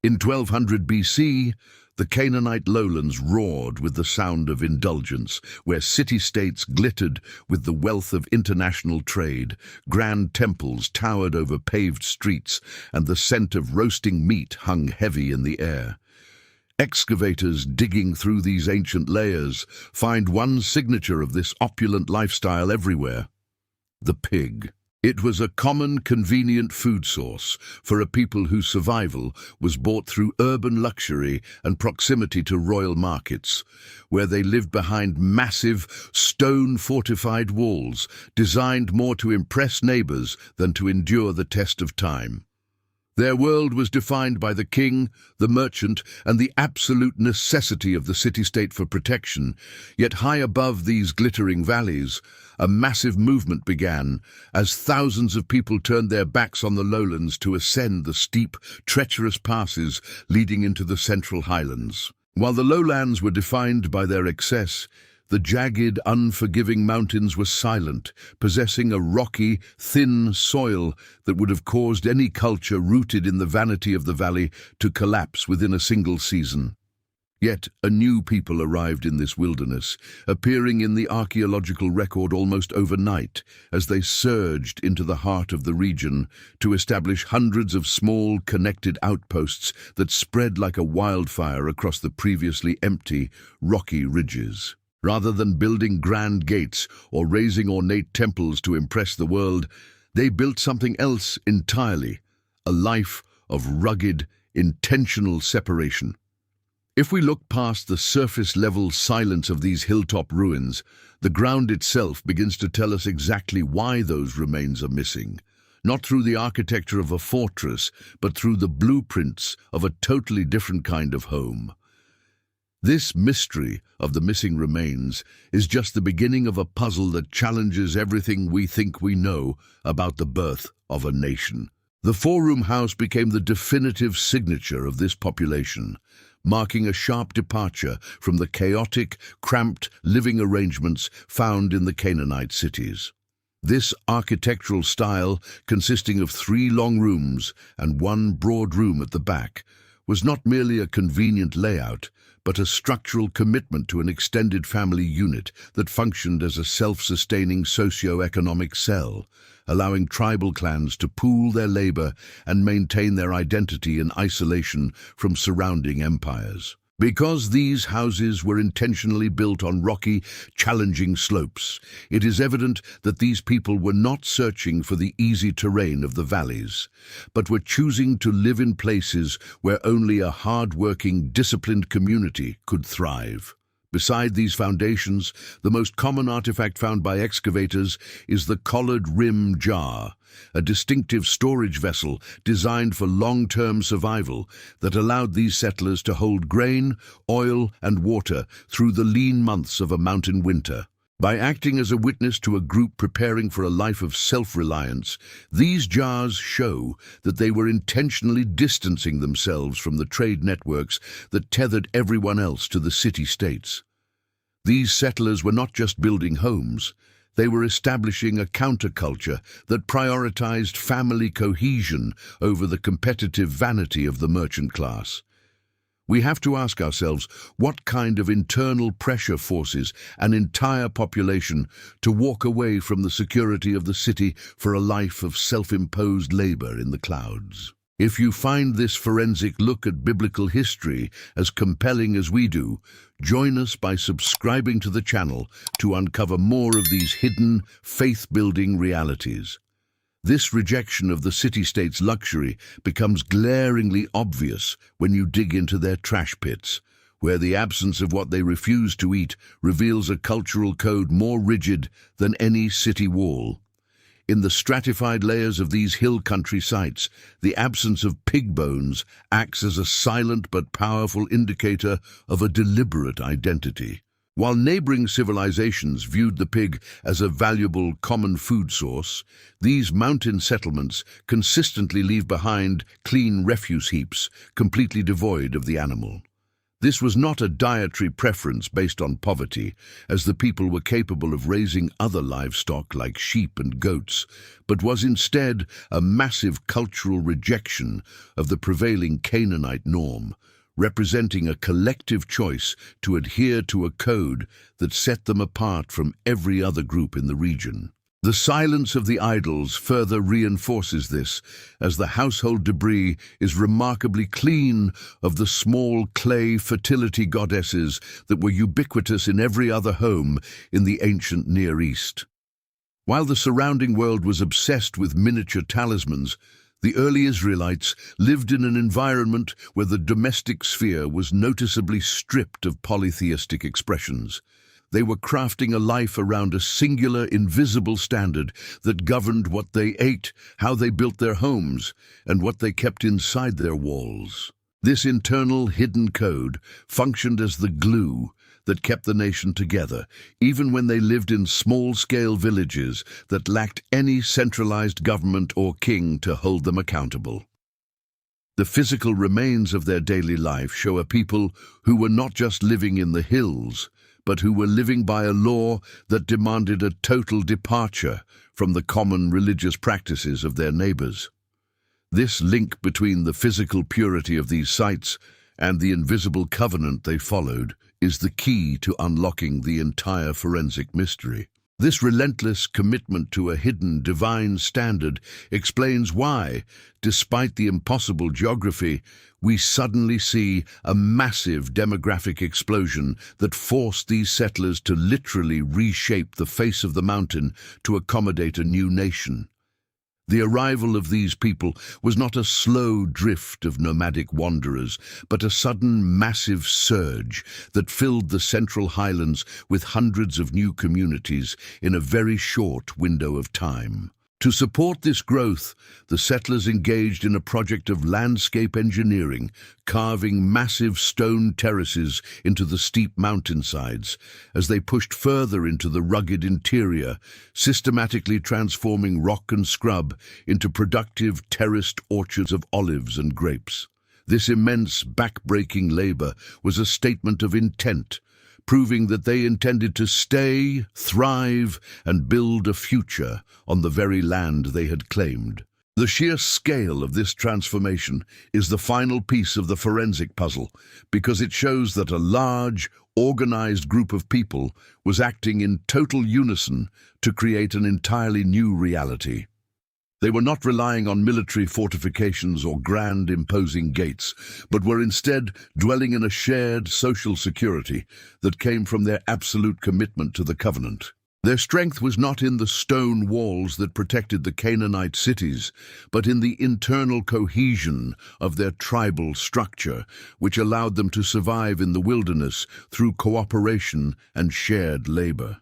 In 1200 BC, the Canaanite lowlands roared with the sound of indulgence, where city-states glittered with the wealth of international trade, grand temples towered over paved streets, and the scent of roasting meat hung heavy in the air. Excavators digging through these ancient layers find one signature of this opulent lifestyle everywhere: the pig. It was a common, convenient food source for a people whose survival was bought through urban luxury and proximity to royal markets, where they lived behind massive, stone-fortified walls, designed more to impress neighbors than to endure the test of time. Their world was defined by the king, the merchant, and the absolute necessity of the city-state for protection. Yet high above these glittering valleys, a massive movement began as thousands of people turned their backs on the lowlands to ascend the steep, treacherous passes leading into the central highlands. While the lowlands were defined by their excess, the jagged, unforgiving mountains were silent, possessing a rocky, thin soil that would have caused any culture rooted in the vanity of the valley to collapse within a single season. Yet a new people arrived in this wilderness, appearing in the archaeological record almost overnight as they surged into the heart of the region to establish hundreds of small, connected outposts that spread like a wildfire across the previously empty, rocky ridges. Rather than building grand gates or raising ornate temples to impress the world, they built something else entirely: a life of rugged, intentional separation. If we look past the surface-level silence of these hilltop ruins, the ground itself begins to tell us exactly why those remains are missing. Not through the architecture of a fortress, but through the blueprints of a totally different kind of home. This mystery of the missing remains is just the beginning of a puzzle that challenges everything we think we know about the birth of a nation. The four-room house became the definitive signature of this population, marking a sharp departure from the chaotic, cramped living arrangements found in the Canaanite cities. This architectural style, consisting of 3 long rooms and 1 broad room at the back, was not merely a convenient layout, but a structural commitment to an extended family unit that functioned as a self-sustaining socio-economic cell, allowing tribal clans to pool their labor and maintain their identity in isolation from surrounding empires. Because these houses were intentionally built on rocky, challenging slopes, it is evident that these people were not searching for the easy terrain of the valleys, but were choosing to live in places where only a hard-working, disciplined community could thrive. Beside these foundations, the most common artifact found by excavators is the collared rim jar, a distinctive storage vessel designed for long-term survival that allowed these settlers to hold grain, oil, and water through the lean months of a mountain winter. By acting as a witness to a group preparing for a life of self-reliance, these jars show that they were intentionally distancing themselves from the trade networks that tethered everyone else to the city-states. These settlers were not just building homes, they were establishing a counterculture that prioritized family cohesion over the competitive vanity of the merchant class. We have to ask ourselves what kind of internal pressure forces an entire population to walk away from the security of the city for a life of self-imposed labor in the clouds. If you find this forensic look at biblical history as compelling as we do, join us by subscribing to the channel to uncover more of these hidden, faith-building realities. This rejection of the city-state's luxury becomes glaringly obvious when you dig into their trash pits, where the absence of what they refuse to eat reveals a cultural code more rigid than any city wall. In the stratified layers of these hill country sites, the absence of pig bones acts as a silent but powerful indicator of a deliberate identity. While neighboring civilizations viewed the pig as a valuable common food source, these mountain settlements consistently leave behind clean refuse heaps, completely devoid of the animal. This was not a dietary preference based on poverty, as the people were capable of raising other livestock like sheep and goats, but was instead a massive cultural rejection of the prevailing Canaanite norm, representing a collective choice to adhere to a code that set them apart from every other group in the region. The silence of the idols further reinforces this, as the household debris is remarkably clean of the small clay fertility goddesses that were ubiquitous in every other home in the ancient Near East. While the surrounding world was obsessed with miniature talismans, the early Israelites lived in an environment where the domestic sphere was noticeably stripped of polytheistic expressions. They were crafting a life around a singular, invisible standard that governed what they ate, how they built their homes, and what they kept inside their walls. This internal, hidden code functioned as the glue that kept the nation together, even when they lived in small-scale villages that lacked any centralized government or king to hold them accountable. The physical remains of their daily life show a people who were not just living in the hills, but who were living by a law that demanded a total departure from the common religious practices of their neighbors. This link between the physical purity of these sites and the invisible covenant they followed is the key to unlocking the entire forensic mystery. This relentless commitment to a hidden divine standard explains why, despite the impossible geography, we suddenly see a massive demographic explosion that forced these settlers to literally reshape the face of the mountain to accommodate a new nation. The arrival of these people was not a slow drift of nomadic wanderers, but a sudden massive surge that filled the central highlands with hundreds of new communities in a very short window of time. To support this growth, the settlers engaged in a project of landscape engineering, carving massive stone terraces into the steep mountainsides as they pushed further into the rugged interior, systematically transforming rock and scrub into productive terraced orchards of olives and grapes. This immense back-breaking labor was a statement of intent, proving that they intended to stay, thrive, and build a future on the very land they had claimed. The sheer scale of this transformation is the final piece of the forensic puzzle, because it shows that a large, organized group of people was acting in total unison to create an entirely new reality. They were not relying on military fortifications or grand, imposing gates, but were instead dwelling in a shared social security that came from their absolute commitment to the covenant. Their strength was not in the stone walls that protected the Canaanite cities, but in the internal cohesion of their tribal structure, which allowed them to survive in the wilderness through cooperation and shared labor.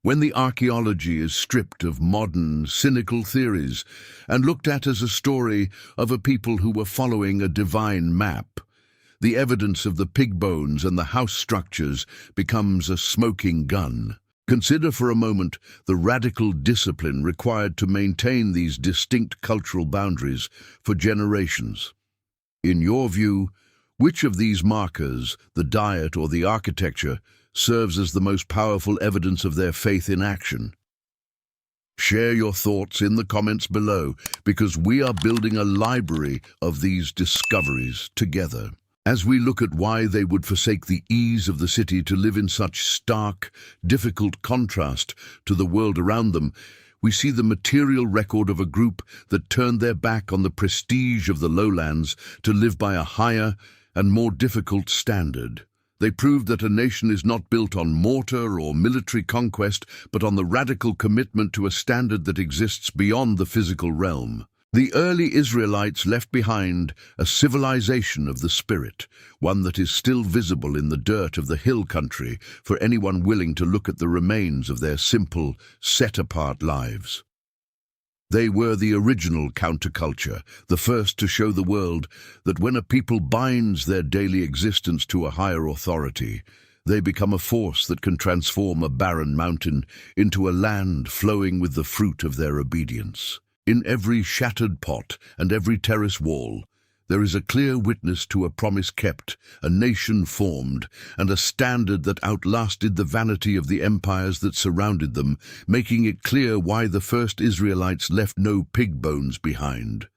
When the archaeology is stripped of modern, cynical theories and looked at as a story of a people who were following a divine map, the evidence of the pig bones and the house structures becomes a smoking gun. Consider for a moment the radical discipline required to maintain these distinct cultural boundaries for generations. In your view, which of these markers, the diet or the architecture, serves as the most powerful evidence of their faith in action? Share your thoughts in the comments below, because we are building a library of these discoveries together. As we look at why they would forsake the ease of the city to live in such stark, difficult contrast to the world around them, we see the material record of a group that turned their back on the prestige of the lowlands to live by a higher and more difficult standard. They proved that a nation is not built on mortar or military conquest, but on the radical commitment to a standard that exists beyond the physical realm. The early Israelites left behind a civilization of the spirit, one that is still visible in the dirt of the hill country for anyone willing to look at the remains of their simple, set-apart lives. They were the original counterculture, the first to show the world that when a people binds their daily existence to a higher authority, they become a force that can transform a barren mountain into a land flowing with the fruit of their obedience. In every shattered pot and every terrace wall, There is a clear witness to a promise kept, a nation formed, and a standard that outlasted the vanity of the empires that surrounded them, making it clear why the first Israelites left no pig bones behind.